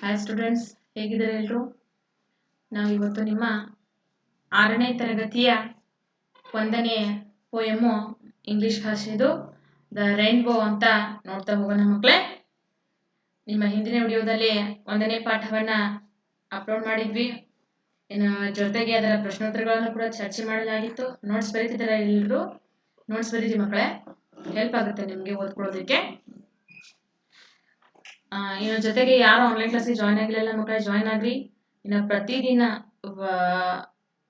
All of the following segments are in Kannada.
ಹಾಯ್ ಸ್ಟೂಡೆಂಟ್ಸ್, ಹೇಗಿದ್ದಾರೆ ಎಲ್ಲರೂ? ನಾವು ಇವತ್ತು ನಿಮ್ಮ 6ನೇ ತರಗತಿಯ 1ನೇ ಪೋಯಮ್ಮು ಇಂಗ್ಲಿಷ್ ಭಾಷೆದು ದ ರೈನ್ಬೋ ಅಂತ ನೋಡ್ತಾ ಹೋಗೋಣ ಮಕ್ಕಳೇ. ನಿಮ್ಮ ಹಿಂದಿನ ವಿಡಿಯೋದಲ್ಲಿ 1ನೇ ಪಾಠವನ್ನ ಅಪ್ಲೋಡ್ ಮಾಡಿದ್ವಿ. ಇನ್ನು ಜೊತೆಗೆ ಅದರ ಪ್ರಶ್ನೋತ್ತರಗಳನ್ನು ಕೂಡ ಚರ್ಚೆ ಮಾಡಲಾಗಿತ್ತು. ನೋಟ್ಸ್ ಬರೀತಿದ್ದಾರೆ ಎಲ್ಲರೂ? ನೋಟ್ಸ್ ಬರೀರಿ ಮಕ್ಕಳೇ, ಹೆಲ್ಪ್ ಆಗುತ್ತೆ ನಿಮಗೆ ಓದ್ಕೊಳ್ಳೋದಕ್ಕೆ. ಇನ್ನು ಜೊತೆಗೆ ಯಾರು ಆನ್ಲೈನ್ ಕ್ಲಾಸಿಗೆ ಜಾಯ್ನ್ ಆಗಿಲ್ಲ ಮಕ್ಕಳೇ, ಜಾಯ್ನ್ ಆಗ್ರಿ. ಇನ್ನು ಪ್ರತಿದಿನ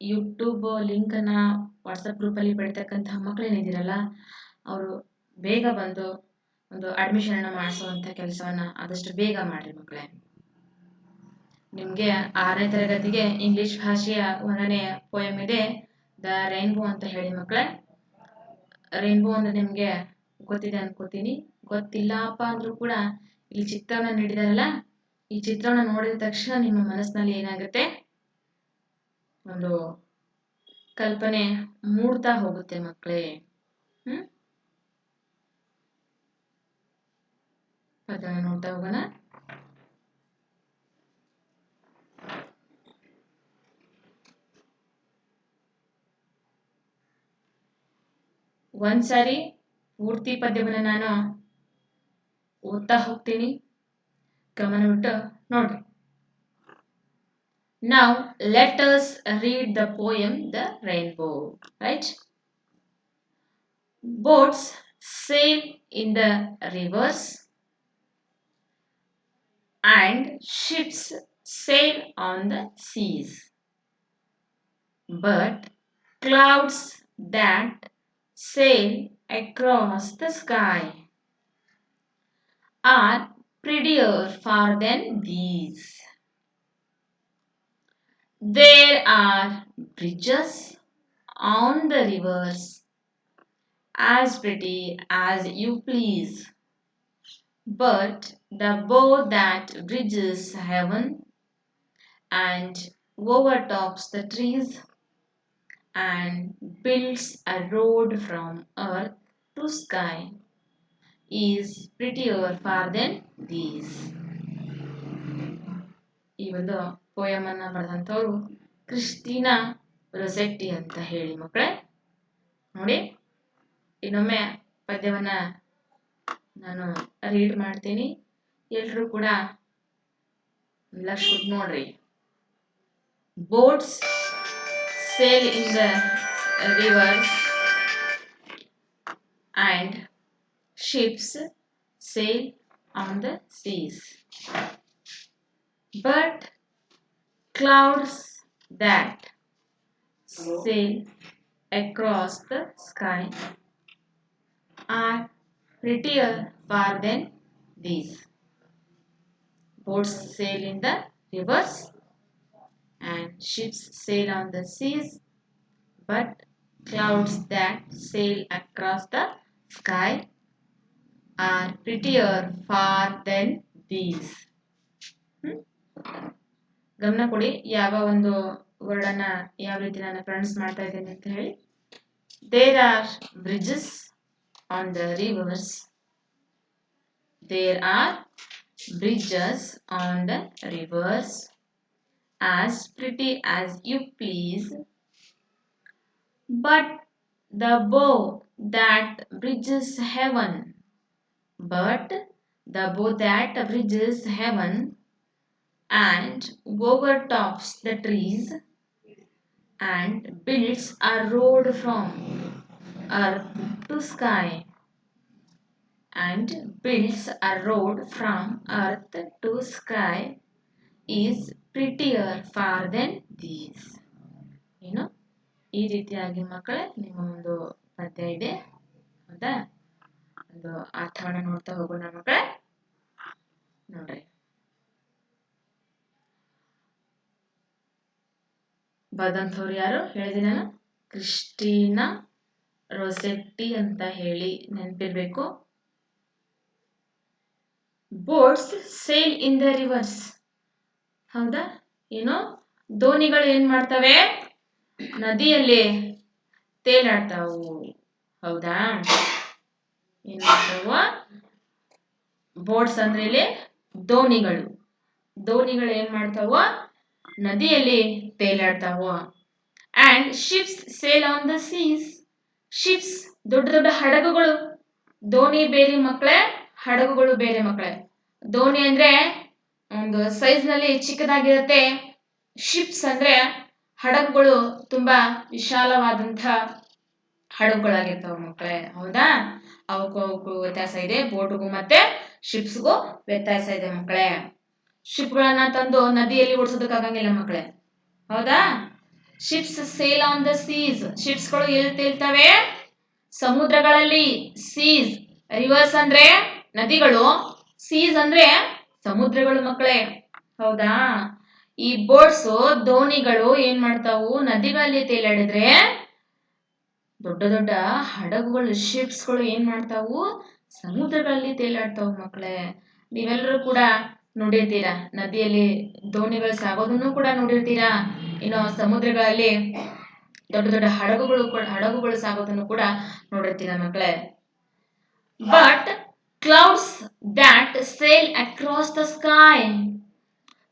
ಯೂಟ್ಯೂಬ್ ಲಿಂಕ್ ಅನ್ನ ವಾಟ್ಸಪ್ ಗ್ರೂಪ್ ಅಲ್ಲಿ ಪಡಿತಕ್ಕಂತಹ ಮಕ್ಕಳೇನಿದ್ದೀರಲ್ಲ, ಅವರು ಬೇಗ ಬಂದು ಒಂದು ಅಡ್ಮಿಷನ್ ಅನ್ನ ಮಾಡಿಸುವಂತ ಕೆಲಸವನ್ನ ಆದಷ್ಟು ಬೇಗ ಮಾಡ್ರಿ ಮಕ್ಕಳೇ. ನಿಮ್ಗೆ 6ನೇ ತರಗತಿಗೆ ಇಂಗ್ಲಿಷ್ ಭಾಷೆಯ 1ನೇ ಪೋಯಮ್ ಇದೆ, ದ ರೈನ್ಬೋ ಅಂತ ಹೇಳಿ ಮಕ್ಕಳೇ. ರೈನ್ಬೋ ಅಂದ್ರೆ ನಿಮ್ಗೆ ಗೊತ್ತಿದೆ ಅನ್ಕೋತೀನಿ. ಗೊತ್ತಿಲ್ಲಪ್ಪ ಅಂದ್ರೂ ಕೂಡ ಈ ಚಿತ್ರವನ್ನ ನೀಡಿದಾರಲ್ಲ, ಈ ಚಿತ್ರವನ್ನ ನೋಡಿದ ತಕ್ಷಣ ನಿಮ್ಮ ಮನಸ್ಸಿನಲ್ಲಿ ಏನಾಗುತ್ತೆ, ಒಂದು ಕಲ್ಪನೆ ಮೂಡ್ತಾ ಹೋಗುತ್ತೆ ಮಕ್ಕಳೇ. ಅದನ್ನ ನೋಡ್ತಾ ಹೋಗೋಣ. ಒಂದ್ಸಾರಿ ಪೂರ್ತಿ ಪದ್ಯವನ್ನ ನಾನು ಓದ್ತಾ ಹೋಗ್ತೀನಿ, ಗಮನವಿಟ್ಟು ನೋಡ್ರಿ. Now let us read the poem The Rainbow. Right? Boats sail in the rivers and ships sail on the seas. But clouds that sail across the sky are prettier far than these. There are bridges on the rivers as pretty as you please, but the bow that bridges heaven and overtops the trees and builds a road from earth to sky is prettier far than these. ಈ ಒಂದು ಪೋಯಮ್ ಅನ್ನ ಬರೆದಂಥವ್ರು ಕ್ರಿಸ್ಟಿನಾ ರೊಸೆಟ್ಟಿ ಅಂತ ಹೇಳಿ ಮಕ್ಕಳೇ. ನೋಡಿ, ಇನ್ನೊಮ್ಮೆ ಪದ್ಯವನ್ನ ನಾನು ರೀಡ್ ಮಾಡ್ತೀನಿ, ಎಲ್ಲರೂ ಕೂಡ ಲಕ್ಷ ಕೊಟ್ಟು ನೋಡ್ರಿ. Boats sail in the river and ships sail on the seas, but clouds that sail across the sky are prettier far than these. Boats sail in the rivers and ships sail on the seas, but clouds that sail across the sky are prettier far than these. ಗಮನ ಕೊಡಿ, ಯಾವ ಒಂದು ವರ್ಡ್ ಅನ್ನ ಯಾವ ರೀತಿ ನಾನು ಪ್ರೊನೌನ್ಸ್ ಮಾಡ್ತಾ ಇದ್ದೇನೆ ಅಂತ ಹೇಳಿ. There are bridges on the rivers. There are bridges on the rivers as pretty as you please, but the bow that bridges heaven, but the bow that bridges heaven and overtops the trees and builds a road from earth to sky and builds a road from earth to sky is prettier far than these. ಏನು ಈ ರೀತಿಯಾಗಿ ಮಕ್ಕಳೇ ನಿಮ್ಮ ಒಂದು ಪದ್ಯ ಇದೆ, ಹೌದಾ? ಒಂದು ಅರ್ಥವನ್ನ ನೋಡ್ತಾ ಹೋಗೋಣ ಮಕ್ಕಳೇ. ನೋಡ್ರಿ, ಬರೆದಂಥವ್ರು ಯಾರು ಹೇಳಿದೆ ನಾನು? ಕ್ರಿಸ್ಟಿನಾ ರೊಸೆಟ್ಟಿ ಅಂತ ಹೇಳಿ ನೆನಪಿರ್ಬೇಕು. Boats sail in the rivers, ಹೌದಾ? ಏನು ದೋಣಿಗಳು ಏನ್ ಮಾಡ್ತವೆ? ನದಿಯಲ್ಲಿ ತೇಲಾಡ್ತಾವು, ಹೌದಾ? ಏನ್ ಮಾಡ್ತಾವ? ಬೋಟ್ಸ್ ಅಂದ್ರೆ ಇಲ್ಲಿ ದೋಣಿಗಳು. ದೋಣಿಗಳು ಏನ್ ಮಾಡ್ತಾವ ನದಿಯಲ್ಲಿ ತೇಲಾಡ್ತಾವ. And ships sail on the seas. Ships ದೊಡ್ಡ ದೊಡ್ಡ ಹಡಗುಗಳು. ದೋಣಿ ಬೇರೆ ಮಕ್ಕಳೇ, ಹಡಗುಗಳು ಬೇರೆ ಮಕ್ಕಳೇ. ದೋಣಿ ಅಂದ್ರೆ ಒಂದು ಸೈಜ್ ನಲ್ಲಿ ಚಿಕ್ಕದಾಗಿರುತ್ತೆ. ಶಿಪ್ಸ್ ಅಂದ್ರೆ ಹಡಗುಗಳು ತುಂಬಾ ವಿಶಾಲವಾದಂತ ಹಡಗುಗಳಾಗಿರ್ತಾವ ಮಕ್ಕಳೇ. ಹೌದಾ? ಅವಕ್ಕೂ ವ್ಯತ್ಯಾಸ ಇದೆ. ಬೋಟ್ಗೂ ಮತ್ತೆ ಶಿಪ್ಸ್ಗೂ ವ್ಯತ್ಯಾಸ ಇದೆ ಮಕ್ಕಳೇ. ಶಿಪ್ಗಳನ್ನ ತಂದು ನದಿಯಲ್ಲಿ ಓಡಿಸೋದಕ್ಕಾಗಂಗಿಲ್ಲ ಮಕ್ಕಳೇ. ಹೌದಾ? Ships sail on the seas. ಶಿಪ್ಸ್ಗಳು ಎಲ್ಲಿ ತೇಲ್ತವೆ? ಸಮುದ್ರಗಳಲ್ಲಿ. ಸೀಸ್, ರಿವರ್ಸ್ ಅಂದ್ರೆ ನದಿಗಳು, ಸೀಸ್ ಅಂದ್ರೆ ಸಮುದ್ರಗಳು ಮಕ್ಕಳೇ. ಹೌದಾ? ಈ ಬೋಟ್ಸ್ ದೋಣಿಗಳು ಏನ್ ಮಾಡ್ತಾವು? ನದಿಗಳಲ್ಲಿ ತೇಲಾಡಿದ್ರೆ ದೊಡ್ಡ ದೊಡ್ಡ ಹಡಗುಗಳು ಶಿಪ್ಸ್ಗಳು ಏನ್ ಮಾಡ್ತಾವು? ಸಮುದ್ರಗಳಲ್ಲಿ ತೇಲಾಡ್ತಾವು ಮಕ್ಕಳೇ. ನೀವೆಲ್ಲರೂ ಕೂಡ ನೋಡಿರ್ತೀರಾ, ನದಿಯಲ್ಲಿ ದೋಣಿಗಳು ಸಾಗೋದನ್ನು ಕೂಡ ನೋಡಿರ್ತೀರಾ. ಇನ್ನು ಸಮುದ್ರಗಳಲ್ಲಿ ದೊಡ್ಡ ದೊಡ್ಡ ಹಡಗುಗಳು ಸಾಗೋದನ್ನು ಕೂಡ ನೋಡಿರ್ತೀರಾ ಮಕ್ಕಳೇ. But clouds that sail across the sky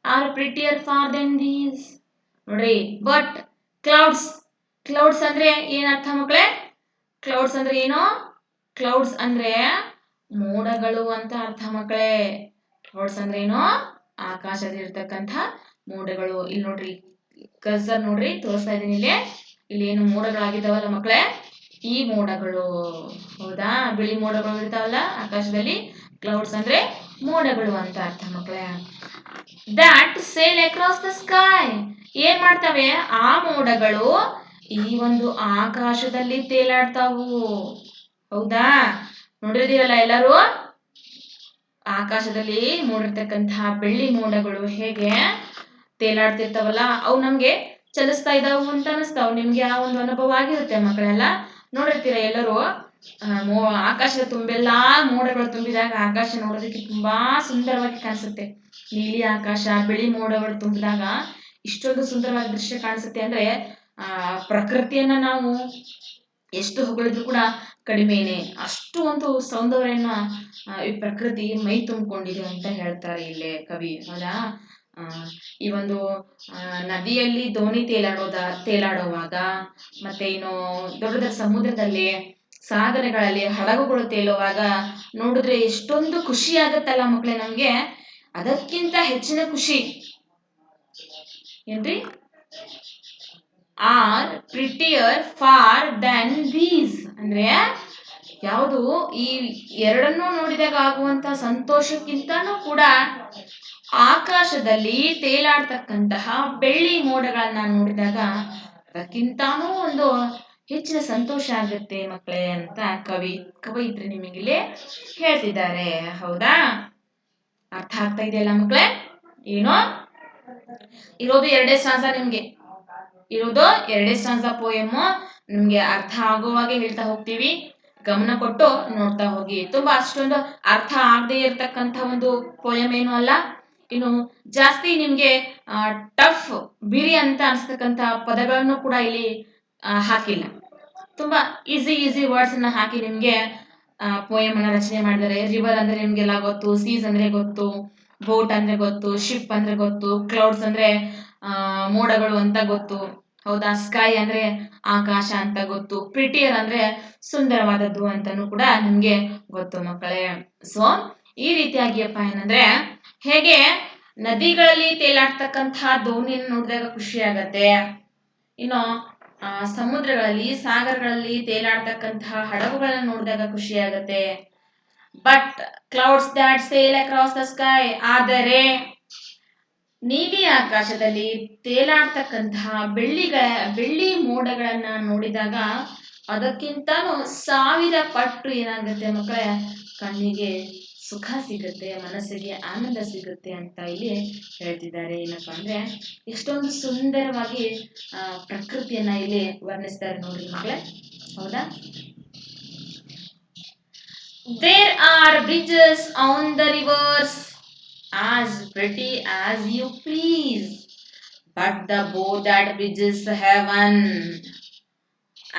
are prettier far than these. ನೋಡ್ರಿ, ಬಟ್ ಕ್ಲೌಡ್ಸ್ ಅಂದ್ರೆ ಏನ್ ಅರ್ಥ ಮಕ್ಕಳೇ? ಕ್ಲೌಡ್ಸ್ ಅಂದ್ರೆ ಏನು? ಕ್ಲೌಡ್ಸ್ ಅಂದ್ರೆ ಮೋಡಗಳು ಅಂತ ಅರ್ಥ ಮಕ್ಕಳೇ. ಕ್ಲೌಡ್ಸ್ ಅಂದ್ರೆ ಏನು? ಆಕಾಶದಲ್ಲಿ ಇರ್ತಕ್ಕಂಥ ಮೋಡಗಳು. ಇಲ್ಲಿ ನೋಡ್ರಿ, ಕರ್ಸರ್ ನೋಡ್ರಿ, ತೋರಿಸ್ತಾ ಇದೀನಿ ಇಲ್ಲಿ ಏನು ಮೋಡಗಳಾಗಿದ್ದಾವಲ್ಲ ಮಕ್ಕಳೇ, ಈ ಮೋಡಗಳು. ಹೌದಾ? ಬಿಳಿ ಮೋಡಗಳು ಇರ್ತಾವಲ್ಲ ಆಕಾಶದಲ್ಲಿ, ಕ್ಲೌಡ್ಸ್ ಅಂದ್ರೆ ಮೋಡಗಳು ಅಂತ ಅರ್ಥ ಮಕ್ಕಳೇ. That sale across the sky. ಏನ್ ಮಾಡ್ತವೆ? ಆ ಮೋಡಗಳು ಈ ಒಂದು ಆಕಾಶದಲ್ಲಿ ತೇಲಾಡ್ತಾವು. ಹೌದಾ? ನೋಡಿದಿರಲ್ಲ ಎಲ್ಲರೂ, ಆಕಾಶದಲ್ಲಿ ಮೂಡಿರ್ತಕ್ಕಂತಹ ಬೆಳ್ಳಿ ಮೋಡಗಳು ಹೇಗೆ ತೇಲಾಡ್ತಿರ್ತಾವಲ್ಲ, ಅವು ನಮ್ಗೆ ಚಲಿಸ್ತಾ ಇದಾವು ಅಂತ ಅನಿಸ್ತಾವ. ನಿಮ್ಗೆ ಆ ಒಂದು ಅನುಭವ ಆಗಿರುತ್ತೆ ಮಕ್ಕಳೆಲ್ಲ. ನೋಡಿರ್ತೀರ ಎಲ್ಲರೂ, ಆಕಾಶದ ತುಂಬೆಲ್ಲಾ ಮೋಡಗಳು ತುಂಬಿದಾಗ ಆಕಾಶ ನೋಡೋದಕ್ಕೆ ತುಂಬಾ ಸುಂದರವಾಗಿ ಕಾಣಿಸುತ್ತೆ. ನೀಲಿ ಆಕಾಶ, ಬಿಳಿ ಮೋಡಗಳು ತುಂಬಿದಾಗ ಇಷ್ಟೊಂದು ಸುಂದರವಾದ ದೃಶ್ಯ ಕಾಣಿಸುತ್ತೆ. ಅಂದ್ರೆ ಪ್ರಕೃತಿಯನ್ನ ನಾವು ಎಷ್ಟು ಹೊಗಳಿದ್ರು ಕೂಡ ಕಡಿಮೆನೆ. ಅಷ್ಟು ಒಂದು ಸೌಂದರ್ಯನ ಈ ಪ್ರಕೃತಿ ಮೈ ತುಂಬಿಕೊಂಡಿದೆ ಅಂತ ಹೇಳ್ತಾರೆ ಇಲ್ಲೇ ಕವಿ. ಹೌದಾ? ಈ ಒಂದು ನದಿಯಲ್ಲಿ ದೋಣಿ ತೇಲಾಡುವಾಗ, ಮತ್ತೆ ಇನ್ನು ದೊಡ್ಡ ದೊಡ್ಡ ಸಮುದ್ರದಲ್ಲಿ, ಸಾಗರಗಳಲ್ಲಿ ಹಡಗುಗಳು ತೇಲುವಾಗ ನೋಡಿದ್ರೆ ಎಷ್ಟೊಂದು ಖುಷಿ ಆಗತ್ತಲ್ಲ ಮಕ್ಕಳೇ ನಮ್ಗೆ. ಅದಕ್ಕಿಂತ ಹೆಚ್ಚಿನ ಖುಷಿ ಏನ್ರಿ? Are prettier far than these. ಅಂದ್ರೆ ಯಾವುದು? ಈ ಎರಡನ್ನೂ ನೋಡಿದಾಗ ಆಗುವಂತ ಸಂತೋಷಕ್ಕಿಂತನೂ ಕೂಡ ಆಕಾಶದಲ್ಲಿ ತೇಲಾಡ್ತಕ್ಕಂತಹ ಬೆಳ್ಳಿ ಮೋಡಗಳನ್ನ ನೋಡಿದಾಗ ಅದಕ್ಕಿಂತಾನೂ ಒಂದು ಹೆಚ್ಚಿನ ಸಂತೋಷ ಆಗುತ್ತೆ ಮಕ್ಕಳೇ ಅಂತ ಕವಯಿತ್ರಿ ನಿಮಗಿಲ್ಲಿ ಹೇಳ್ತಿದ್ದಾರೆ. ಹೌದಾ? ಅರ್ಥ ಆಗ್ತಾ ಇದೆಯಲ್ಲ ಮಕ್ಕಳೇ? ಏನೋ ಇರೋದು ಎರಡೇ ಸ್ಟಾನ್ಸ, ನಿಮ್ಗೆ ಇರೋದು ಎರಡೇ ಸ್ಟಾನ್ಸ ಪೋಯಮ್. ನಿಮ್ಗೆ ಅರ್ಥ ಆಗುವಾಗೆ ಹೇಳ್ತಾ ಹೋಗ್ತೀವಿ, ಗಮನ ಕೊಟ್ಟು ನೋಡ್ತಾ ಹೋಗಿ. ತುಂಬಾ ಅಷ್ಟೊಂದು ಅರ್ಥ ಆಗದೆ ಇರತಕ್ಕಂಥ ಒಂದು ಪೋಯಮ್ ಏನು ಅಲ್ಲ. ಇನ್ನು ಜಾಸ್ತಿ ನಿಮ್ಗೆ ಟಫ್, ಬಿರಿ ಅಂತ ಅನ್ಸ್ತಕ್ಕಂಥ ಪದಗಳನ್ನು ಕೂಡ ಇಲ್ಲಿ ಹಾಕಿಲ್ಲ. ತುಂಬಾ ಈಸಿ ವರ್ಡ್ಸ್ ಅನ್ನ ಹಾಕಿ ನಿಮ್ಗೆ ಪೋಯಮ್ ಅನ್ನ ರಚನೆ ಮಾಡಿದ್ದಾರೆ. ರಿವರ್ ಅಂದ್ರೆ ನಿಮ್ಗೆಲ್ಲ ಗೊತ್ತು, ಸೀಸ್ ಅಂದ್ರೆ ಗೊತ್ತು, ಬೋಟ್ ಅಂದ್ರೆ ಗೊತ್ತು, ಶಿಪ್ ಅಂದ್ರೆ ಗೊತ್ತು, ಕ್ಲೌಡ್ಸ್ ಅಂದ್ರೆ ಮೋಡಗಳು ಅಂತ ಗೊತ್ತು. ಹೌದಾ? ಸ್ಕೈ ಅಂದ್ರೆ ಆಕಾಶ ಅಂತ ಗೊತ್ತು, ಪ್ರಿಟಿಯರ್ ಅಂದ್ರೆ ಸುಂದರವಾದದ್ದು ಅಂತಾನು ಕೂಡ ನಿಮ್ಗೆ ಗೊತ್ತು ಮಕ್ಕಳೇ. ಸೊ ಈ ರೀತಿಯಾಗಿಯಪ್ಪ ಏನಂದ್ರೆ, ಹೇಗೆ ನದಿಗಳಲ್ಲಿ ತೇಲಾಡ್ತಕ್ಕಂತಹ ದೋಣಿಯನ್ನು ನೋಡಿದಾಗ ಖುಷಿ ಆಗತ್ತೆ, ಇನ್ನು ಸಮುದ್ರಗಳಲ್ಲಿ, ಸಾಗರಗಳಲ್ಲಿ ತೇಲಾಡ್ತಕ್ಕಂತಹ ಹಡಗುಗಳನ್ನ ನೋಡಿದಾಗ ಖುಷಿ ಆಗತ್ತೆ. But clouds that sale across the sky. ಆದರೆ ನೀಲಿ ಆಕಾಶದಲ್ಲಿ ತೇಲಾಡ್ತಕ್ಕಂತಹ ಬೆಳ್ಳಿ ಮೋಡಗಳನ್ನ ನೋಡಿದಾಗ ಅದಕ್ಕಿಂತನೂ 1000 ಪಟ್ಟು ಏನಾಗುತ್ತೆ ಮಕ್ಕಳೇ, ಕಣ್ಣಿಗೆ ಸುಖ ಸಿಗುತ್ತೆ, ಮನಸ್ಸಿಗೆ ಆನಂದ ಸಿಗುತ್ತೆ ಅಂತ ಇಲ್ಲಿ ಹೇಳ್ತಿದ್ದಾರೆ. ಏನಪ್ಪಾ ಅಂದ್ರೆ, ಎಷ್ಟೊಂದು ಸುಂದರವಾಗಿ ಪ್ರಕೃತಿಯನ್ನ ಇಲ್ಲಿ ವರ್ಣಿಸ್ತಾರೆ ನೋಡ್ರಿ ಮಕ್ಕಳೇ. ಹೌದಾ? There are bridges on the rivers as pretty as you please, but the bow that bridges heaven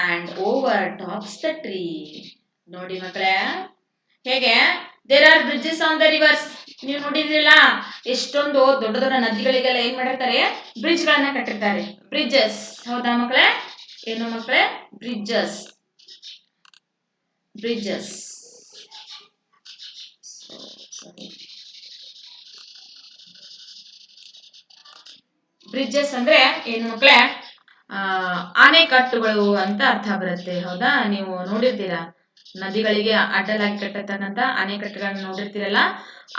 and overtops the tree. ನೋಡಿ ಮಕ್ಕಳೇ, ಹೇಗೆ there are bridges on the rivers. ನೀವು ನೋಡಿದ್ರಲ್ಲ ಎಷ್ಟೊಂದು ದೊಡ್ಡ ದೊಡ್ಡ ನದಿಗಳಿಗೆಲ್ಲ ಏನ್ ಮಾಡಿರ್ತಾರೆ, ಬ್ರಿಡ್ಜ್ ಗಳನ್ನ ಕಟ್ಟಿರ್ತಾರೆ. ಬ್ರಿಡ್ಜಸ್, ಹೌದಾ ಮಕ್ಕಳೇ? ಏನು ಮಕ್ಕಳೇ? ಬ್ರಿಡ್ಜಸ್. ಬ್ರಿಡ್ಜಸ್ ಬ್ರಿಡ್ಜಸ್ ಅಂದ್ರೆ ಏನು ಮಕ್ಕಳೇ? ಆಣೆಕಟ್ಟುಗಳು ಅಂತ ಅರ್ಥ ಬರುತ್ತೆ. ಹೌದಾ? ನೀವು ನೋಡಿರ್ತೀರಾ, ನದಿಗಳಿಗೆ ಅಡ್ಡಲಾಗಿ ಕಟ್ಟಿರ್ತಕ್ಕಂಥ ಅಣೆಕಟ್ಟುಗಳನ್ನ ನೋಡಿರ್ತೀರಲ್ಲ,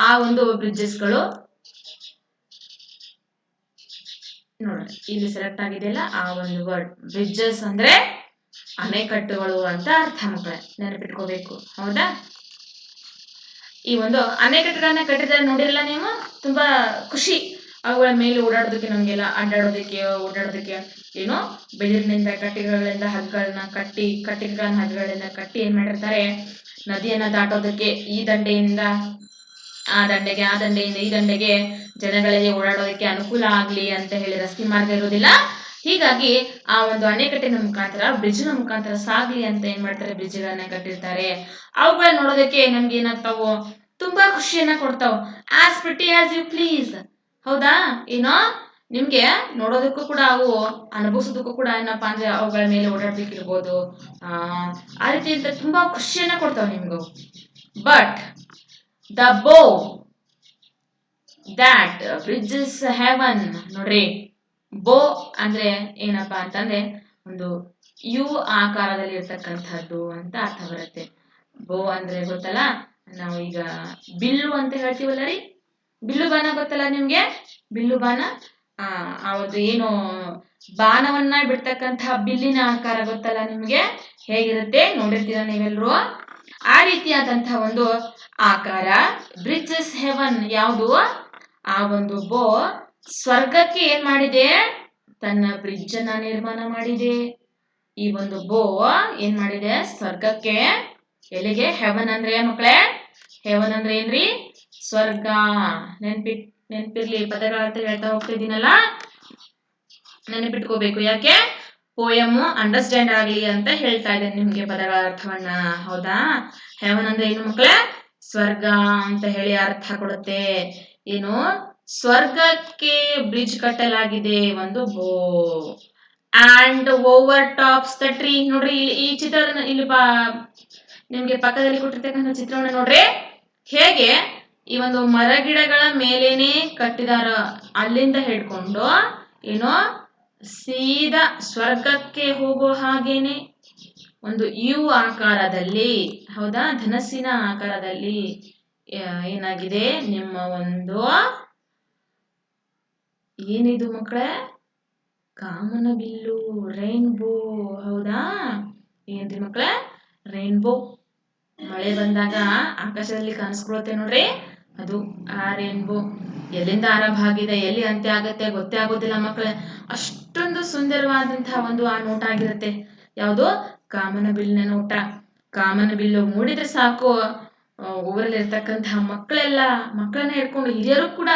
ಆ ಒಂದು ಬ್ರಿಡ್ಜಸ್ಗಳು ನೋಡಿ ಇಲ್ಲಿ ಸೆಲೆಕ್ಟ್ ಆಗಿದೆಯಲ್ಲ, ಆ ಒಂದು ವರ್ಡ್ ಬ್ರಿಡ್ಜಸ್ ಅಂದ್ರೆ ಅಣೆಕಟ್ಟುಗಳು ಅಂತ ಅರ್ಥ ಮಕ್ಕಳೇ, ನೆನಪಿಟ್ಕೋಬೇಕು. ಹೌದಾ? ಈ ಒಂದು ಅಣೆಕಟ್ಟುಗಳನ್ನ ಕಟ್ಟಿದ್ರೆ ನೋಡಿರಲ್ಲ ನೀವು, ತುಂಬಾ ಖುಷಿ. ಅವುಗಳ ಮೇಲೆ ಓಡಾಡೋದಕ್ಕೆ, ನಮಗೆಲ್ಲ ಅಡ್ಡಾಡೋದಕ್ಕೆ ಓಡಾಡೋದಕ್ಕೆ ಏನು ಬೆದರಿನಿಂದ ಕಟ್ಟಿಗೆಗಳಿಂದ ಹಗ್ಗಗಳನ್ನ ಕಟ್ಟಿ, ಕಟ್ಟಿಗೆಗಳನ್ನ ಹಗ್ಗಗಳಿಂದ ಕಟ್ಟಿ ಏನ್ ಮಾಡಿರ್ತಾರೆ, ನದಿಯನ್ನ ದಾಟೋದಕ್ಕೆ ಈ ದಂಡೆಯಿಂದ ಆ ದಂಡೆಗೆ, ಆ ದಂಡೆಯಿಂದ ಈ ದಂಡೆಗೆ ಜನಗಳಿಗೆ ಓಡಾಡೋದಕ್ಕೆ ಅನುಕೂಲ ಆಗ್ಲಿ ಅಂತ ಹೇಳಿ ರಸ್ತೆ ಮಾರ್ಗ ಇರೋದಿಲ್ಲ. ಹೀಗಾಗಿ ಆ ಒಂದು ಅಣೆಕಟ್ಟಿನ ಮುಖಾಂತರ, ಬ್ರಿಡ್ಜ್ನ ಮುಖಾಂತರ ಸಾಗ್ಲಿ ಅಂತ ಏನ್ ಮಾಡ್ತಾರೆ, ಬ್ರಿಡ್ಜ್ಗಳನ್ನ ಕಟ್ಟಿರ್ತಾರೆ. ಅವುಗಳ ನೋಡೋದಕ್ಕೆ ನಮ್ಗೆ ಏನಾಗ್ತಾವು, ತುಂಬಾ ಖುಷಿಯನ್ನ ಕೊಡ್ತಾವ. As pretty as you please. ಹೌದಾ? ಏನೋ ನಿಮ್ಗೆ ನೋಡೋದಕ್ಕೂ ಕೂಡ, ಅವು ಅನುಭವಿಸೋದಕ್ಕೂ ಕೂಡ ಏನಪ್ಪಾ ಅಂದ್ರೆ ಅವುಗಳ ಮೇಲೆ ಓಡಾಡ್ಬೇಕಿರ್ಬೋದು, ಆ ರೀತಿ ಅಂತ ತುಂಬಾ ಖುಷಿಯನ್ನ ಕೊಡ್ತಾವ ನಿಮ್ಗೂ. But the bow that bridges heaven, ನೋಡ್ರಿ, ಬೋ ಅಂದ್ರೆ ಏನಪ್ಪಾ ಅಂತಂದ್ರೆ ಒಂದು ಯು ಆಕಾರದಲ್ಲಿ ಇರ್ತಕ್ಕಂಥದ್ದು ಅಂತ ಅರ್ಥ ಬರುತ್ತೆ. ಬೋ ಅಂದ್ರೆ ಗೊತ್ತಲ್ಲ, ನಾವು ಈಗ ಬಿಲ್ಲು ಅಂತ ಹೇಳ್ತೀವಲ್ಲ ರೀ, ಬಿಲ್ಲು ಬಾಣ ಗೊತ್ತಲ್ಲ ನಿಮ್ಗೆ? ಬಿಲ್ಲು ಬಾಣ, ಆ ಒಂದು ಏನು ಬಾಣವನ್ನ ಬಿಡ್ತಕ್ಕಂತಹ ಬಿಲ್ಲಿನ ಆಕಾರ ಗೊತ್ತಲ್ಲ ನಿಮ್ಗೆ? ಹೇಗಿರುತ್ತೆ ನೋಡಿರ್ತೀರ ನೀವೆಲ್ರು. ಆ ರೀತಿಯಾದಂತಹ ಒಂದು ಆಕಾರ ಬ್ರಿಡ್ಜಸ್ ಹೆವನ್. ಯಾವುದು? ಆ ಒಂದು ಬೋ ಸ್ವರ್ಗಕ್ಕೆ ಏನ್ ಮಾಡಿದೆ, ತನ್ನ ಬ್ರಿಡ್ಜ್ ಅನ್ನ ನಿರ್ಮಾಣ ಮಾಡಿದೆ. ಈ ಒಂದು ಬೋ ಏನ್ ಮಾಡಿದೆ, ಸ್ವರ್ಗಕ್ಕೆ, ಎಲ್ಲಿಗೆ? ಹೆವನ್ ಅಂದ್ರೆ ಮಕ್ಕಳೇ, ಹೆವನ್ ಅಂದ್ರೆ ಏನ್ರಿ? ಸ್ವರ್ಗ. ನೆನ್ಪಿರ್ಲಿ, ಪದಗಳ ಅರ್ಥ ಹೇಳ್ತಾ ಹೋಗ್ತಿದ್ದೀನಲ್ಲ, ನೆನಪಿಟ್ಕೋಬೇಕು. ಯಾಕೆ? ಪೋಯಮ್ ಅಂಡರ್ಸ್ಟ್ಯಾಂಡ್ ಆಗ್ಲಿ ಅಂತ ಹೇಳ್ತಾ ಇದ್ದೇನೆ ನಿಮ್ಗೆ ಪದಗಳ ಅರ್ಥವನ್ನ. ಹೌದಾ? ಹೆವನ್ ಅಂದ್ರೆ ಏನು ಮಕ್ಕಳೇ? ಸ್ವರ್ಗ ಅಂತ ಹೇಳಿ ಅರ್ಥ ಕೊಡುತ್ತೆ. ಏನು? ಸ್ವರ್ಗಕ್ಕೆ ಬ್ರಿಡ್ಜ್ ಕಟ್ಟಲಾಗಿದೆ ಒಂದು ಬೋ. And over tops the tree. ನೋಡ್ರಿ, ಈ ಚಿತ್ರದ ಇಲ್ಲಿ ನಿಮ್ಗೆ ಪಕ್ಕದಲ್ಲಿ ಕೊಟ್ಟಿರ್ತಕ್ಕಂಥ ಚಿತ್ರವನ್ನ ನೋಡ್ರಿ, ಹೇಗೆ ಈ ಒಂದು ಮರ ಗಿಡಗಳ ಮೇಲೇನೆ ಕಟ್ಟಿದಾರ. ಅಲ್ಲಿಂದ ಹಿಡ್ಕೊಂಡು ಏನೋ ಸೀದಾ ಸ್ವರ್ಗಕ್ಕೆ ಹೋಗೋ ಹಾಗೇನೆ ಒಂದು ಯು ಆಕಾರದಲ್ಲಿ, ಹೌದಾ, ಧನಸ್ಸಿನ ಆಕಾರದಲ್ಲಿ ಏನಾಗಿದೆ ನಿಮ್ಮ ಒಂದು, ಏನಿದು ಮಕ್ಕಳೇ? ಕಾಮನಬಿಲ್ಲು, ರೈನ್ಬೋ. ಹೌದಾ? ಏನ್ರಿ ಮಕ್ಕಳೇ? ರೈನ್ಬೋ. ಮಳೆ ಬಂದಾಗ ಆಕಾಶದಲ್ಲಿ ಕಾಣಿಸ್ಕೊಳುತ್ತೆ ನೋಡ್ರಿ, ಅದು ಆ ರೈನ್ಬೋ. ಎಲ್ಲಿಂದ ಆರಂಭ ಆಗಿದೆ, ಎಲ್ಲಿ ಅಂತ್ಯ ಆಗತ್ತೆ ಗೊತ್ತೇ ಆಗೋದಿಲ್ಲ ಮಕ್ಕಳೇ. ಅಷ್ಟೊಂದು ಸುಂದರವಾದಂತಹ ಒಂದು ಆ ನೋಟ ಆಗಿರುತ್ತೆ. ಯಾವುದು? ಕಾಮನಬಿಲ್ಲಿನ ನೋಟ. ಕಾಮನಬಿಲ್ಲು ಮೂಡಿದ್ರೆ ಸಾಕು, ಊರಲ್ಲಿ ಇರ್ತಕ್ಕಂತಹ ಮಕ್ಕಳನ್ನ ಹಿಡ್ಕೊಂಡು ಹಿರಿಯರು ಕೂಡ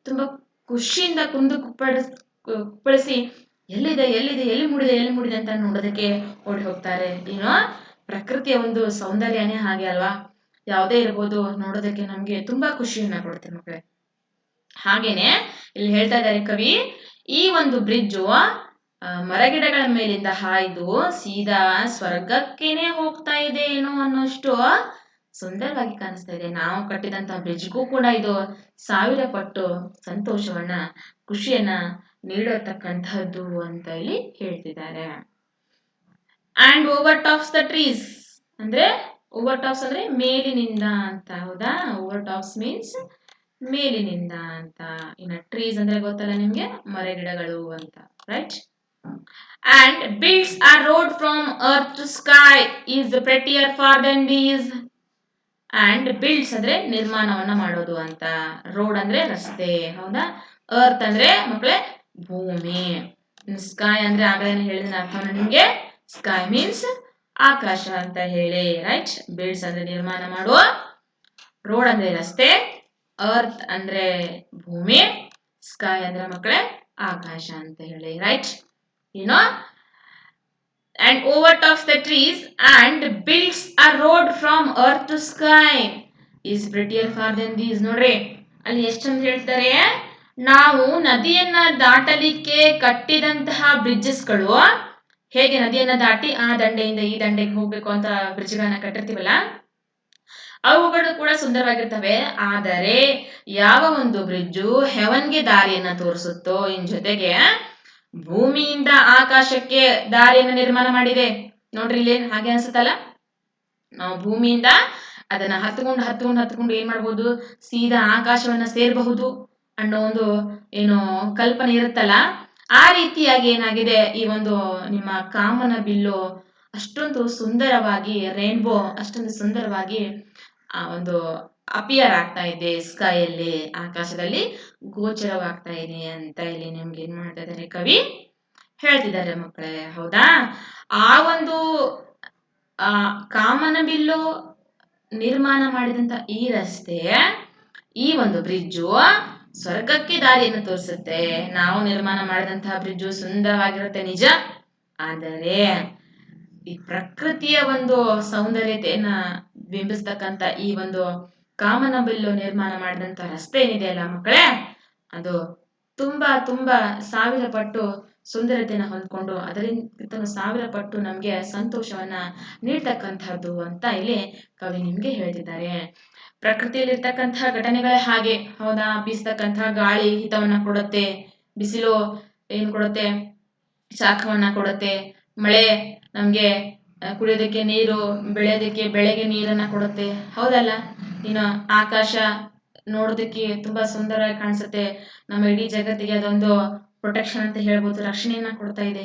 ತುಂಬಾ ಖುಷಿಯಿಂದ ಕುಪ್ಪಳಿಸಿ ಎಲ್ಲಿದೆ ಎಲ್ಲಿದೆ, ಎಲ್ಲಿ ಮೂಡಿದೆ ಅಂತ ನೋಡೋದಕ್ಕೆ ಓಡಿ ಹೋಗ್ತಾರೆ. ಏನೋ ಪ್ರಕೃತಿಯ ಒಂದು ಸೌಂದರ್ಯನೇ ಹಾಗೆ ಅಲ್ವಾ? ಯಾವುದೇ ಇರ್ಬೋದು, ನೋಡೋದಕ್ಕೆ ನಮ್ಗೆ ತುಂಬಾ ಖುಷಿಯನ್ನ ಕೊಡುತ್ತೆ ಮಕ್ಕಳೇ. ಹಾಗೇನೆ ಇಲ್ಲಿ ಹೇಳ್ತಾ ಇದ್ದಾರೆ ಕವಿ, ಈ ಒಂದು ಬ್ರಿಡ್ಜು ಮರಗಿಡಗಳ ಮೇಲಿಂದ ಹಾಯ್ದು ಸೀದಾ ಸ್ವರ್ಗಕ್ಕೇನೆ ಹೋಗ್ತಾ ಇದೆ ಏನೋ ಅನ್ನೋಷ್ಟು ಸುಂದರವಾಗಿ ಕಾಣಿಸ್ತಾ ಇದೆ. ನಾವು ಕಟ್ಟಿದಂತಹ ಬ್ರಿಡ್ಜ್ಗೂ ಕೂಡ ಇದು 1000 ಪಟ್ಟು ಸಂತೋಷವನ್ನ, ಖುಷಿಯನ್ನ ನೀಡತಕ್ಕಂಥದ್ದು ಅಂತ ಇಲ್ಲಿ ಹೇಳ್ತಿದ್ದಾರೆ. And over tops the trees ಅಂದ್ರೆ, ಓವರ್ ಟಾಪ್ಸ್ ಅಂದ್ರೆ ಮೇಲಿನಿಂದ ಅಂತ. ಹೌದಾ? ಓವರ್ ಟಾಪ್ಸ್ ಮೀನ್ಸ್ ಮೇಲಿನಿಂದ ಅಂತ. ಇನ್ನು ಟ್ರೀಸ್ ಅಂದ್ರೆ ಗೊತ್ತಲ್ಲ ನಿಮ್ಗೆ, ಮರಗಿಡಗಳು ಅಂತ, right? And builds a road from earth to sky is prettier far than these. And builds ಅಂದ್ರೆ ನಿರ್ಮಾಣವನ್ನ ಮಾಡೋದು ಅಂತ, ರೋಡ್ ಅಂದ್ರೆ ರಸ್ತೆ. ಹೌದಾ? ಅರ್ತ್ ಅಂದ್ರೆ ಮಕ್ಕಳೇ ಭೂಮಿ, ಸ್ಕೈ ಅಂದ್ರೆ ಆಗಲೇ ಹೇಳಿದ ಅರ್ಥವನ್ನ ನಿಮ್ಗೆ. ಸ್ಕೈ ಮೀನ್ಸ್ ಆಕಾಶ ಅಂತ ಹೇಳಿ, ರೈಟ್? ಬಿಲ್ಡ್ಸ್ ಅಂದ್ರೆ ನಿರ್ಮಾಣ ಮಾಡುವ, ರೋಡ್ ಅಂದ್ರೆ ರಸ್ತೆ, ಅರ್ತ್ ಅಂದ್ರೆ ಭೂಮಿ, ಸ್ಕೈ ಅಂದ್ರೆ ಮಕ್ಕಳೇ ಆಕಾಶ ಅಂತ ಹೇಳಿ, ರೈಟ್? ಏನೋ and overtops the trees and builds a road from earth to sky is prettier far than these. ನೋಡ್ರಿ, ಅಲ್ಲಿ ಎಷ್ಟಂತ ಹೇಳ್ತಾರೆ, ನಾವು ನದಿಯನ್ನ ದಾಟಲಿಕ್ಕೆ ಕಟ್ಟಿದಂತಹ ಬ್ರಿಡ್ಜಸ್ಗಳು, ಹೇಗೆ ನದಿಯನ್ನ ದಾಟಿ ಆ ದಂಡೆಯಿಂದ ಈ ದಂಡೆಗೆ ಹೋಗ್ಬೇಕು ಅಂತ ಬ್ರಿಡ್ಜ್ಗಳನ್ನ ಕಟ್ಟಿರ್ತೀವಲ್ಲ, ಅವುಗಳು ಕೂಡ ಸುಂದರವಾಗಿರ್ತವೆ. ಆದರೆ ಯಾವ ಒಂದು ಬ್ರಿಡ್ಜು ಹೆವನ್ಗೆ ದಾರಿಯನ್ನ ತೋರಿಸುತ್ತೋ, ಇನ್ ಜೊತೆಗೆ ಭೂಮಿಯಿಂದ ಆಕಾಶಕ್ಕೆ ದಾರಿಯನ್ನು ನಿರ್ಮಾಣ ಮಾಡಿದೆ. ನೋಡ್ರಿ ಇಲ್ಲಿ ಹಾಗೆ ಅನ್ಸುತ್ತಲ್ಲ, ನಾವು ಭೂಮಿಯಿಂದ ಅದನ್ನ ಹತ್ಕೊಂಡು ಏನ್ ಮಾಡ್ಬೋದು, ಸೀದಾ ಆಕಾಶವನ್ನ ಸೇರಬಹುದು ಅನ್ನೋ ಒಂದು ಏನು ಕಲ್ಪನೆ ಇರುತ್ತಲ್ಲ, ಆ ರೀತಿಯಾಗಿ ಏನಾಗಿದೆ, ಈ ಒಂದು ನಿಮ್ಮ ಕಾಮನ ಬಿಲ್ಲು ಅಷ್ಟೊಂದು ಸುಂದರವಾಗಿ, ರೇನ್ಬೋ ಅಷ್ಟೊಂದು ಸುಂದರವಾಗಿ ಆ ಒಂದು ಅಪಿಯರ್ ಆಗ್ತಾ ಇದೆ ಸ್ಕೈಯಲ್ಲಿ, ಆಕಾಶದಲ್ಲಿ ಗೋಚರವಾಗ್ತಾ ಇದೆ ಅಂತ ಇಲ್ಲಿ ನಿಮ್ಗೆ ಏನ್ ಮಾಡ್ತಾ ಇದ್ದಾರೆ ಕವಿ ಹೇಳ್ತಿದ್ದಾರೆ ಮಕ್ಕಳೇ. ಹೌದಾ, ಆ ಒಂದು ಕಾಮನ ಬಿಲ್ಲು ನಿರ್ಮಾಣ ಮಾಡಿದಂತ ಈ ರಸ್ತೆ, ಈ ಒಂದು ಬ್ರಿಡ್ಜು ಸ್ವರ್ಗಕ್ಕೆ ದಾರಿಯನ್ನು ತೋರಿಸುತ್ತೆ. ನಾವು ನಿರ್ಮಾಣ ಮಾಡಿದಂತಹ ಬ್ರಿಡ್ಜು ಸುಂದರವಾಗಿರುತ್ತೆ ನಿಜ, ಆದರೆ ಈ ಪ್ರಕೃತಿಯ ಒಂದು ಸೌಂದರ್ಯತೆಯನ್ನ ಬಿಂಬಿಸ್ತಕ್ಕಂಥ ಈ ಒಂದು ಕಾಮನ ಬಿಲ್ಲು ನಿರ್ಮಾಣ ಮಾಡಿದಂತ ರಸ್ತೆ ಏನಿದೆ ಅಲ್ಲ ಮಕ್ಕಳೇ, ಅದು ತುಂಬಾ ತುಂಬಾ ಸಾವಿರ ಪಟ್ಟು ಸುಂದರತೆಯನ್ನು ಹೊಂದ್ಕೊಂಡು ಅದರಿಂದ 1000 ಪಟ್ಟು ನಮ್ಗೆ ಸಂತೋಷವನ್ನ ನೀಡ್ತಕ್ಕಂಥದ್ದು ಅಂತ ಇಲ್ಲಿ ಕವಿ ನಿಮ್ಗೆ ಹೇಳ್ತಿದ್ದಾರೆ. ಪ್ರಕೃತಿಯಲ್ಲಿರ್ತಕ್ಕಂತಹ ಘಟನೆಗಳೇ ಹಾಗೆ, ಹೌದಾ, ಬೀಸ್ತಕ್ಕಂತಹ ಗಾಳಿ ಹಿತವನ್ನ ಕೊಡುತ್ತೆ, ಬಿಸಿಲು ಏನ್ ಕೊಡುತ್ತೆ, ಶಾಖವನ್ನ ಕೊಡುತ್ತೆ, ಮಳೆ ನಮ್ಗೆ ಕುಡಿಯೋದಕ್ಕೆ ನೀರು, ಬೆಳೆಯೋದಕ್ಕೆ ಬೆಳೆಗೆ ನೀರನ್ನ ಕೊಡುತ್ತೆ, ಹೌದಲ್ಲ. ಇನ್ನು ಆಕಾಶ ನೋಡೋದಕ್ಕೆ ತುಂಬಾ ಸುಂದರವಾಗಿ ಕಾಣಿಸುತ್ತೆ, ನಮ್ಮ ಇಡೀ ಜಗತ್ತಿಗೆ ಅದೊಂದು ಪ್ರೊಟೆಕ್ಷನ್ ಅಂತ ಹೇಳ್ಬೋದು, ರಕ್ಷಣೆಯನ್ನ ಕೊಡ್ತಾ ಇದೆ,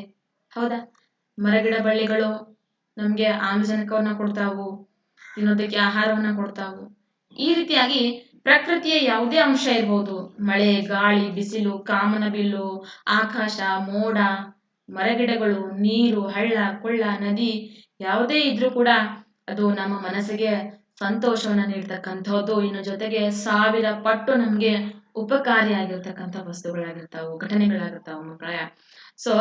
ಹೌದಾ. ಮರಗಿಡ ಬಳ್ಳಿಗಳು ನಮ್ಗೆ ಆಮ್ಲಜನಕವನ್ನ ಕೊಡ್ತಾವು, ತಿನ್ನೋದಕ್ಕೆ ಆಹಾರವನ್ನ ಕೊಡ್ತಾವು. ಈ ರೀತಿಯಾಗಿ ಪ್ರಕೃತಿಯ ಯಾವುದೇ ಅಂಶ ಇರ್ಬೋದು, ಮಳೆ, ಗಾಳಿ, ಬಿಸಿಲು, ಕಾಮನ ಬಿಲ್ಲು, ಆಕಾಶ, ಮೋಡ, ಮರಗಿಡಗಳು, ನೀರು, ಹಳ್ಳ ಕೊಳ್ಳ, ನದಿ ಯಾವುದೇ ಇದ್ರೂ ಕೂಡ ಅದು ನಮ್ಮ ಮನಸ್ಸಿಗೆ ಸಂತೋಷವನ್ನ ನೀಡ್ತಕ್ಕಂಥದ್ದು, ಇನ್ನು ಜೊತೆಗೆ 1000 ಪಟ್ಟು ನಮ್ಗೆ ಉಪಕಾರಿಯಾಗಿರ್ತಕ್ಕಂಥ ವಸ್ತುಗಳಾಗಿರ್ತಾವು, ಘಟನೆಗಳಾಗಿರ್ತಾವು ಮಕ್ಕಳೇ. ಸೊ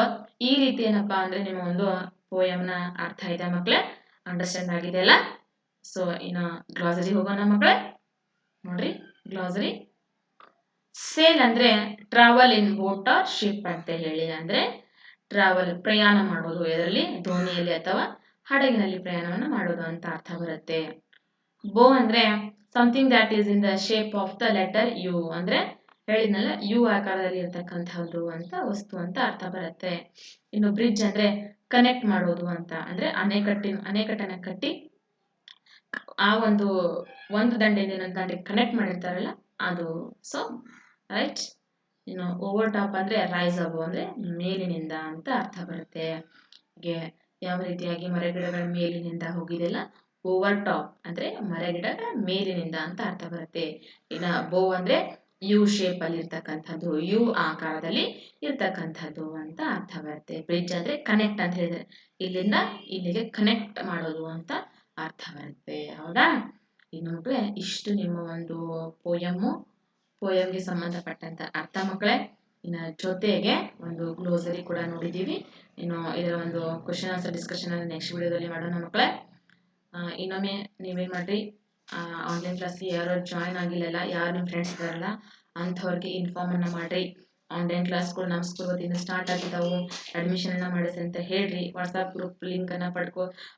ಈ ರೀತಿ ಏನಪ್ಪಾ ಅಂದ್ರೆ ನಿಮ್ಮ ಒಂದು ಪೋಯಂನ ಅರ್ಥ ಇದೆ ಮಕ್ಕಳೇ, ಅಂಡರ್ಸ್ಟ್ಯಾಂಡ್ ಆಗಿದೆ ಅಲ್ಲ. ಸೊ ಇನ್ನು ಗ್ಲಾಸರಿ ಹೋಗೋಣ ಮಕ್ಕಳೇ. ನೋಡ್ರಿ ಗ್ಲಾಸರಿ, ಸೇಲ್ ಅಂದ್ರೆ travel in boat or ship ಅಂತ ಹೇಳಿ, ಅಂದ್ರೆ ಟ್ರಾವೆಲ್ ಪ್ರಯಾಣ ಮಾಡೋದು, ಇದರಲ್ಲಿ ದೋಣಿಯಲ್ಲಿ ಅಥವಾ ಹಡಗಿನಲ್ಲಿ ಪ್ರಯಾಣವನ್ನು ಮಾಡೋದು ಅಂತ ಅರ್ಥ ಬರುತ್ತೆ. ಬೋ ಅಂದ್ರೆ something that is in the shape of the letter U, ಅಂದ್ರೆ ಹೇಳಿದ್ನಲ್ಲ ಯು ಆಕಾರದಲ್ಲಿ ಇರ್ತಕ್ಕಂಥದ್ದು ಅಂತ ವಸ್ತು ಅಂತ ಅರ್ಥ ಬರುತ್ತೆ. ಇನ್ನು ಬ್ರಿಡ್ಜ್ ಅಂದ್ರೆ ಕನೆಕ್ಟ್ ಮಾಡೋದು ಅಂತ, ಅಂದ್ರೆ ಅಣೆಕಟ್ಟನ್ನ ಕಟ್ಟಿ ಆ ಒಂದು ದಂಡೆಯಿಂದ ಇನ್ನೊಂದು ದಂಡೆಗೆ ಕನೆಕ್ಟ್ ಮಾಡಿರ್ತಾರಲ್ಲ ಅದು. So right. ಇನ್ನು ಓವರ್ ಟಾಪ್ ಅಂದ್ರೆ ರೈಸ್ ಅಬೋ, ಅಂದ್ರೆ ಮೇಲಿನಿಂದ ಅಂತ ಅರ್ಥ ಬರುತ್ತೆ. ಹಾಗೆ ಯಾವ ರೀತಿಯಾಗಿ ಮರಗಿಡಗಳ ಮೇಲಿನಿಂದ ಹೋಗಿದೆಲ್ಲ, ಓವರ್ ಟಾಪ್ ಅಂದ್ರೆ ಮರಗಿಡಗಳ ಮೇಲಿನಿಂದ ಅಂತ ಅರ್ಥ ಬರುತ್ತೆ. ಇನ್ನ ಬೋ ಅಂದ್ರೆ ಯು ಶೇಪ್ ಅಲ್ಲಿ ಇರ್ತಕ್ಕಂಥದ್ದು, ಯು ಆಕಾರದಲ್ಲಿ ಇರ್ತಕ್ಕಂಥದ್ದು ಅಂತ ಅರ್ಥ ಬರುತ್ತೆ. ಬ್ರಿಡ್ಜ್ ಅಂದ್ರೆ ಕನೆಕ್ಟ್ ಅಂತ ಹೇಳಿದ್ರೆ ಇಲ್ಲಿಂದ ಇಲ್ಲಿಗೆ ಕನೆಕ್ಟ್ ಮಾಡೋದು ಅಂತ ಅರ್ಥ ಬರುತ್ತೆ, ಹೌದಾ. ಇನ್ನು ಮಕ್ಕಳೇ ಇಷ್ಟು ನಿಮ್ಮ ಒಂದು ಪೋಯಂಗೆ ಸಂಬಂಧಪಟ್ಟಂತ ಅರ್ಥ ಮಕ್ಕಳೇ. ಇನ್ನ ಜೊತೆಗೆ ಒಂದು ಗ್ಲೋಸರಿ ಕೂಡ ನೋಡಿದೀವಿ. ಇನ್ನು ಇದರ ಒಂದು ಕ್ವಶನ್ ಆನ್ಸರ್ ಡಿಸ್ಕಷನ್ ನೆಕ್ಸ್ಟ್ ವಿಡಿಯೋದಲ್ಲಿ ಮಾಡೋಣ ಮಕ್ಕಳೇ. ಇನ್ನೊಮ್ಮೆ ನೀವೇನ್ ಮಾಡ್ರಿ, ಆನ್ಲೈನ್ ಕ್ಲಾಸ್ಗೆ ಯಾರು ಜಾಯ್ನ್ ಆಗಿಲ್ಲಲ್ಲ, ಯಾರು ನಿಮ್ಮ ಫ್ರೆಂಡ್ಸ್ ಇದಾರಲ್ಲ ಅಂಥವ್ರಿಗೆ ಇನ್ಫಾರ್ಮ್ ಅನ್ನ ಮಾಡ್ರಿ. ಆನ್ಲೈನ್ ಕ್ಲಾಸ್ಗಳು ನಮ್ಮ ಸ್ಕೂಲ್ ವತಿಯಿಂದ ಸ್ಟಾರ್ಟ್ ಆಗಿದ್ದಾವು, ಅಡ್ಮಿಷನ್ ಅನ್ನ ಮಾಡಿಸಿ ಅಂತ ಹೇಳ್ರಿ. ವಾಟ್ಸ್ಆಪ್ ಗ್ರೂಪ್ ಲಿಂಕ್ ಅನ್ನ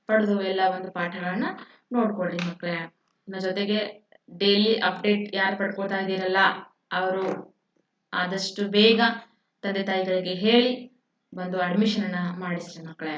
ಪಡೆದು ಎಲ್ಲ ಒಂದು ಪಾಠಗಳನ್ನ ನೋಡ್ಕೊಳ್ರಿ ಮಕ್ಕಳೇ. ಇನ್ನ ಜೊತೆಗೆ ಡೈಲಿ ಅಪ್ಡೇಟ್ ಯಾರು ಪಡ್ಕೊಳ್ತಾ ಇದ್ದೀರಲ್ಲ ಅವರು ಆದಷ್ಟು ಬೇಗ ತಂದೆ ತಾಯಿಗಳಿಗೆ ಹೇಳಿ ಬಂದು ಅಡ್ಮಿಷನ್ ಅನ್ನ ಮಾಡಿಸ್ರಿ ಮಕ್ಕಳೇ.